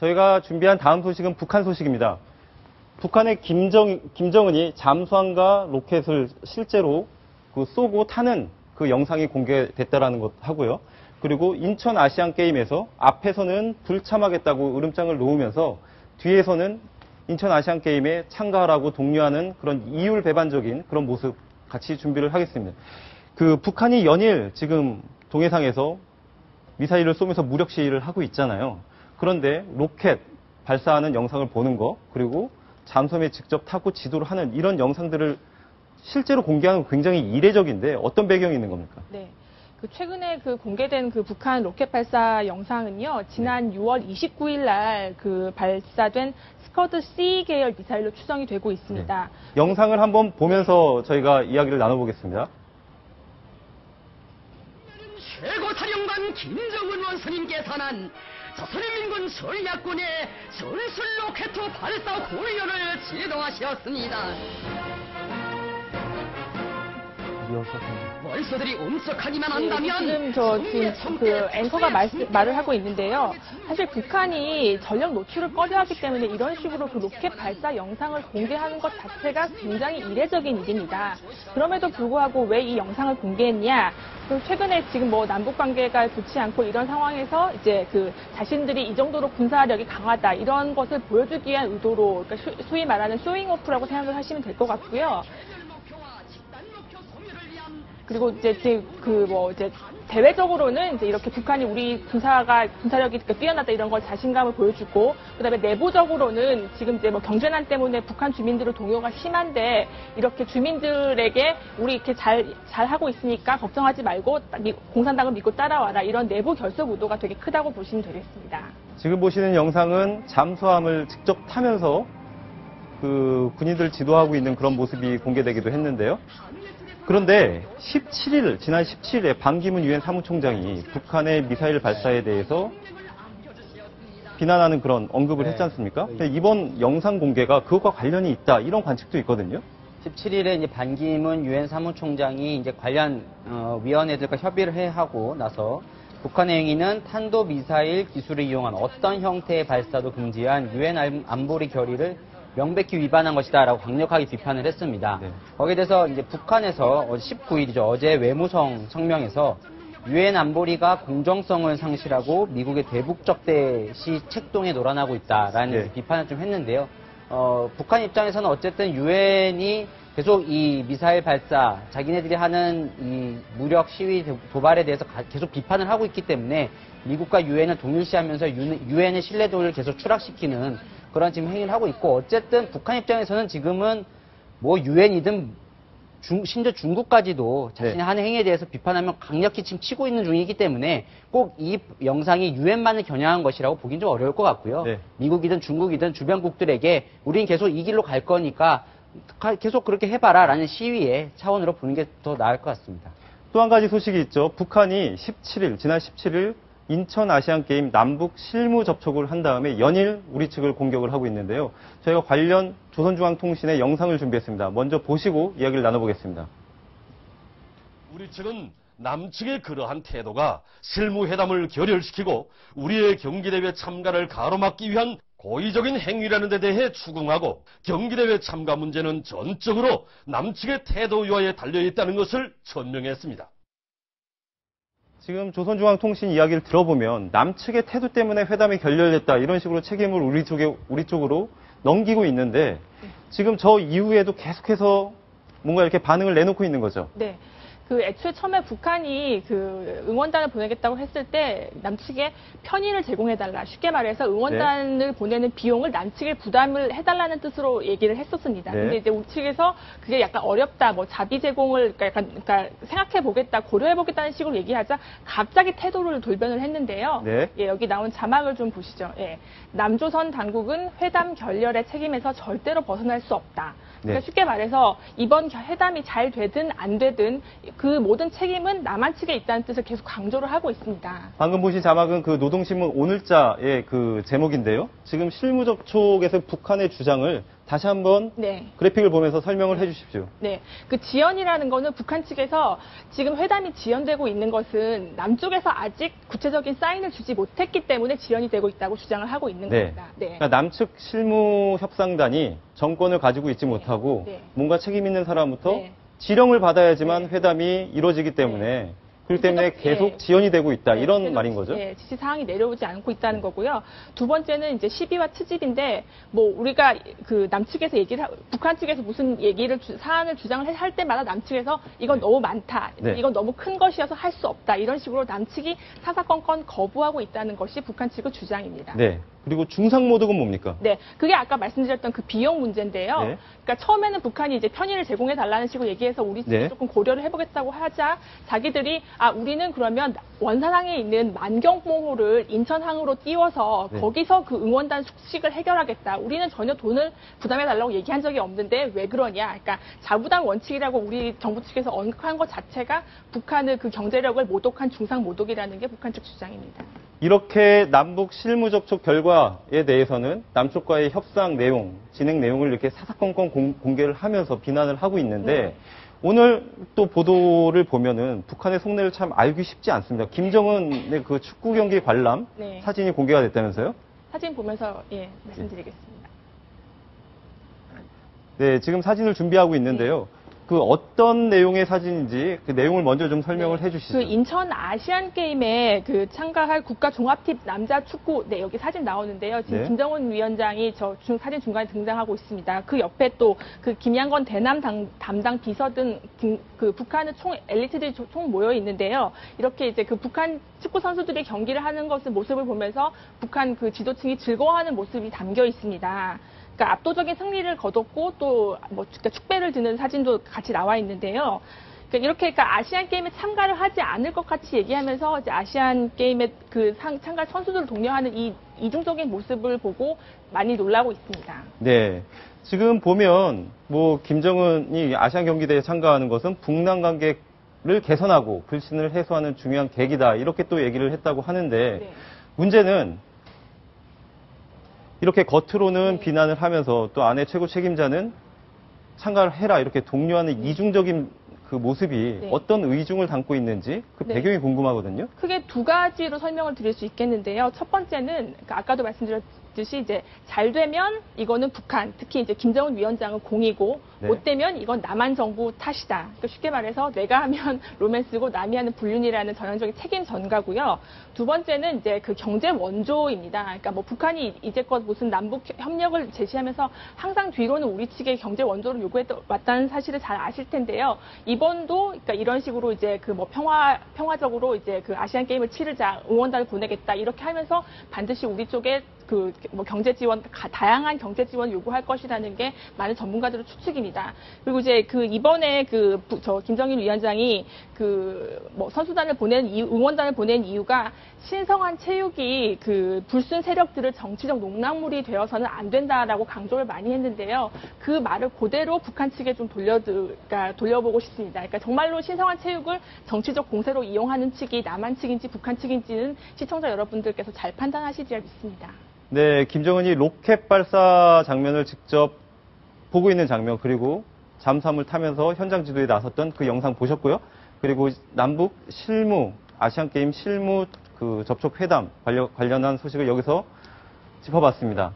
저희가 준비한 다음 소식은 북한 소식입니다. 북한의 김정은이 잠수함과 로켓을 실제로 쏘고 타는 그 영상이 공개됐다라는 것 하고요. 그리고 인천 아시안 게임에서 앞에서는 불참하겠다고 으름장을 놓으면서 뒤에서는 인천 아시안 게임에 참가하라고 독려하는 그런 이율배반적인 그런 모습 같이 준비를 하겠습니다. 그 북한이 연일 지금 동해상에서 미사일을 쏘면서 무력 시위를 하고 있잖아요. 그런데 로켓 발사하는 영상을 보는 거, 그리고 잠수함에 직접 타고 지도를 하는 이런 영상들을 실제로 공개하는 건 굉장히 이례적인데 어떤 배경이 있는 겁니까? 네. 최근에 공개된 북한 로켓 발사 영상은요, 지난 6월 29일 날 발사된 스커드 C 계열 미사일로 추정이 되고 있습니다. 네. 영상을 한번 보면서 저희가 이야기를 나눠보겠습니다. 최고사령관 김정은 원수님께서는 조선인민군 전략군의 전술 로켓 발사 훈련을 지도하셨습니다. 원소들이 엄격하기만 한다면 지금 앵커가 말을 하고 있는데요. 사실 북한이 전력 노출을 꺼려하기 때문에 이런 식으로 로켓 발사 영상을 공개하는 것 자체가 굉장히 이례적인 일입니다. 그럼에도 불구하고 왜 이 영상을 공개했냐? 최근에 지금 남북 관계가 좋지 않고 이런 상황에서 이제 자신들이 이 정도로 군사력이 강하다 이런 것을 보여주기 위한 의도로, 그러니까 소위 말하는 쇼잉오프라고 생각을 하시면 될 것 같고요. 그리고 이제 대외적으로는 이제 이렇게 북한이 우리 군사력이 뛰어나다 이런 걸 자신감을 보여주고, 그다음에 내부적으로는 지금 이제 경제난 때문에 북한 주민들의 동요가 심한데 이렇게 주민들에게 우리 이렇게 잘 하고 있으니까 걱정하지 말고 공산당을 믿고 따라와라, 이런 내부 결속 의도가 되게 크다고 보시면 되겠습니다. 지금 보시는 영상은 잠수함을 직접 타면서 군인들 지도하고 있는 그런 모습이 공개되기도 했는데요. 그런데 지난 17일에 반기문 유엔 사무총장이 북한의 미사일 발사에 대해서 비난하는 그런 언급을 했지 않습니까? 이번 영상 공개가 그것과 관련이 있다, 이런 관측도 있거든요. 17일에 이제 반기문 유엔 사무총장이 이제 관련 위원회들과 협의를 하고 나서 북한의 행위는 탄도 미사일 기술을 이용한 어떤 형태의 발사도 금지한 유엔 안보리 결의를 명백히 위반한 것이다라고 강력하게 비판을 했습니다. 네. 거기에 대해서 이제 북한에서 19일이죠. 어제 외무성 성명에서 유엔 안보리가 공정성을 상실하고 미국의 대북적대 시 책동에 놀아나고 있다라는 비판을 좀 했는데요. 북한 입장에서는 어쨌든 유엔이 계속 이 미사일 발사, 자기네들이 하는 이 무력 시위 도발에 대해서 계속 비판을 하고 있기 때문에 미국과 유엔을 동일시하면서 유엔의 신뢰도를 계속 추락시키는 그런 지금 행위를 하고 있고, 어쨌든 북한 입장에서는 지금은 유엔이든 심지어 중국까지도 자신이 하는 행위에 대해서 비판하면 강력히 지금 치고 있는 중이기 때문에 꼭 이 영상이 유엔만을 겨냥한 것이라고 보긴 좀 어려울 것 같고요. 네. 미국이든 중국이든 주변국들에게 우린 계속 이 길로 갈 거니까 계속 그렇게 해봐라 라는 시위의 차원으로 보는 게 더 나을 것 같습니다. 또 한 가지 소식이 있죠. 북한이 지난 17일 인천 아시안게임 남북 실무 접촉을 한 다음에 연일 우리 측을 공격을 하고 있는데요. 저희가 관련 조선중앙통신의 영상을 준비했습니다. 먼저 보시고 이야기를 나눠보겠습니다. 우리 측은 남측의 그러한 태도가 실무회담을 결혈시키고 우리의 경기대회 참가를 가로막기 위한 고의적인 행위라는 데 대해 추궁하고, 경기대회 참가 문제는 전적으로 남측의 태도 유화에 달려있다는 것을 천명했습니다. 지금 조선중앙통신 이야기를 들어보면 남측의 태도 때문에 회담이 결렬됐다, 이런 식으로 책임을 우리 쪽으로 넘기고 있는데, 지금 저 이후에도 계속해서 뭔가 이렇게 반응을 내놓고 있는 거죠. 네. 애초에 처음에 북한이 응원단을 보내겠다고 했을 때 남측에 편의를 제공해달라, 쉽게 말해서 응원단을 보내는 비용을 남측에 부담을 해달라는 뜻으로 얘기를 했었습니다. 근데 이제 우리 측에서 그게 약간 어렵다, 자비 제공을 그러니까 생각해보겠다, 고려해보겠다는 식으로 얘기하자 갑자기 태도를 돌변을 했는데요. 여기 나온 자막을 좀 보시죠. 남조선 당국은 회담 결렬의 책임에서 절대로 벗어날 수 없다. 그러니까 쉽게 말해서 이번 회담이 잘 되든 안 되든 그 모든 책임은 남한 측에 있다는 뜻을 계속 강조를 하고 있습니다. 방금 보신 자막은 노동신문 오늘자의 제목인데요. 지금 실무 접촉에서 북한의 주장을 다시 한번 네. 그래픽을 보면서 설명을 해 주십시오. 네, 그 지연이라는 거는 북한 측에서 지금 회담이 지연되고 있는 것은 남쪽에서 아직 구체적인 사인을 주지 못했기 때문에 지연이 되고 있다고 주장을 하고 있는 네. 겁니다. 네. 그러니까 남측 실무협상단이 정권을 가지고 있지 못하고 네. 뭔가 책임 있는 사람부터 네. 지령을 받아야지만 네. 회담이 이루어지기 때문에 그렇기 때문에 계속 예. 지연이 되고 있다 네, 이런 계속 말인 거죠. 예, 지시 사항이 내려오지 않고 있다는 거고요. 두 번째는 이제 시비와 트집인데 뭐 우리가 그 남측에서 북한 측에서 무슨 사안을 주장을 할 때마다 남측에서 이건 너무 많다, 네. 이건 너무 큰 것이어서 할 수 없다 이런 식으로 남측이 사사건건 거부하고 있다는 것이 북한 측의 주장입니다. 네. 그리고 중상모독은 뭡니까? 네, 그게 아까 말씀드렸던 그 비용 문제인데요. 네. 그러니까 처음에는 북한이 이제 편의를 제공해 달라는 식으로 얘기해서 우리 측이 네. 조금 고려를 해보겠다고 하자 자기들이 우리는 그러면 원산항에 있는 만경봉호를 인천항으로 띄워서 네. 거기서 그 응원단 숙식을 해결하겠다. 우리는 전혀 돈을 부담해 달라고 얘기한 적이 없는데 왜 그러냐. 그러니까 자부당 원칙이라고 우리 정부 측에서 언급한 것 자체가 북한의 그 경제력을 모독한 중상모독이라는 게 북한 측 주장입니다. 이렇게 남북 실무 접촉 결과에 대해서는 남쪽과의 협상 내용, 진행 내용을 이렇게 사사건건 공개를 하면서 비난을 하고 있는데 네. 오늘 또 보도를 보면은 북한의 속내를 참 알기 쉽지 않습니다. 김정은의 그 축구 경기 관람 네. 사진이 공개가 됐다면서요? 사진 보면서 말씀드리겠습니다. 네, 지금 사진을 준비하고 있는데요. 그 어떤 내용의 사진인지 그 내용을 먼저 좀 설명을 해주시죠. 그 인천 아시안 게임에 그 참가할 국가 종합팀 남자 축구 여기 사진 나오는데요. 지금 네. 김정은 위원장이 사진 중간에 등장하고 있습니다. 그 옆에 또 그 김양건 대남 담당 비서 등 그 북한의 엘리트들이 총 모여 있는데요. 이렇게 이제 그 북한 축구 선수들이 경기를 하는 모습을 보면서 북한 그 지도층이 즐거워하는 모습이 담겨 있습니다. 그러니까 압도적인 승리를 거뒀고 또 그러니까 축배를 드는 사진도 같이 나와 있는데요. 그러니까 아시안 게임에 참가를 하지 않을 것 같이 얘기하면서 이제 아시안 게임에 그 참가 선수들을 독려하는 이 이중적인 모습을 보고 많이 놀라고 있습니다. 네. 지금 보면 김정은이 아시안 경기대회에 참가하는 것은 북남 관계를 개선하고 불신을 해소하는 중요한 계기다. 이렇게 또 얘기를 했다고 하는데 네. 문제는 이렇게 겉으로는 네. 비난을 하면서 또 안에 최고 책임자는 참가를 해라 이렇게 독려하는 이중적인 그 모습이 네. 어떤 의중을 담고 있는지 그 네. 배경이 궁금하거든요. 크게 두 가지로 설명을 드릴 수 있겠는데요. 첫 번째는 그러니까 아까도 말씀드렸듯이 이제 잘 되면 이거는 북한, 특히 이제 김정은 위원장은 공이고 네. 못 되면 이건 남한 정부 탓이다. 그러니까 쉽게 말해서 내가 하면 로맨스고 남이 하는 불륜이라는 전형적인 책임 전가고요. 두 번째는 이제 그 경제 원조입니다. 그러니까 북한이 이제껏 무슨 남북 협력을 제시하면서 항상 뒤로는 우리 측의 경제 원조를 요구해 왔다는 사실을 잘 아실 텐데요. 이번도 그러니까 이런 식으로 이제 그 평화적으로 이제 그 아시안 게임을 치르자 응원단을 보내겠다 이렇게 하면서 반드시 우리 쪽에 그 경제 지원 다양한 경제 지원 요구할 것이라는 게 많은 전문가들의 추측입니다. 그리고 이제 그 이번에 김정일 위원장이 선수단을 응원단을 보낸 이유가 신성한 체육이 그 불순 세력들을 정치적 농락물이 되어서는 안 된다라고 강조를 많이 했는데요. 그 말을 그대로 북한 측에 좀 돌려보고 싶습니다. 그러니까 정말로 신성한 체육을 정치적 공세로 이용하는 측이 남한 측인지 북한 측인지는 시청자 여러분들께서 잘 판단하시리라 믿습니다. 네, 김정은이 로켓 발사 장면을 직접 보고 있는 장면 그리고 잠수함을 타면서 현장 지도에 나섰던 그 영상 보셨고요. 그리고 남북 실무 아시안 게임 실무 그 접촉 회담 관련한 소식을 여기서 짚어봤습니다.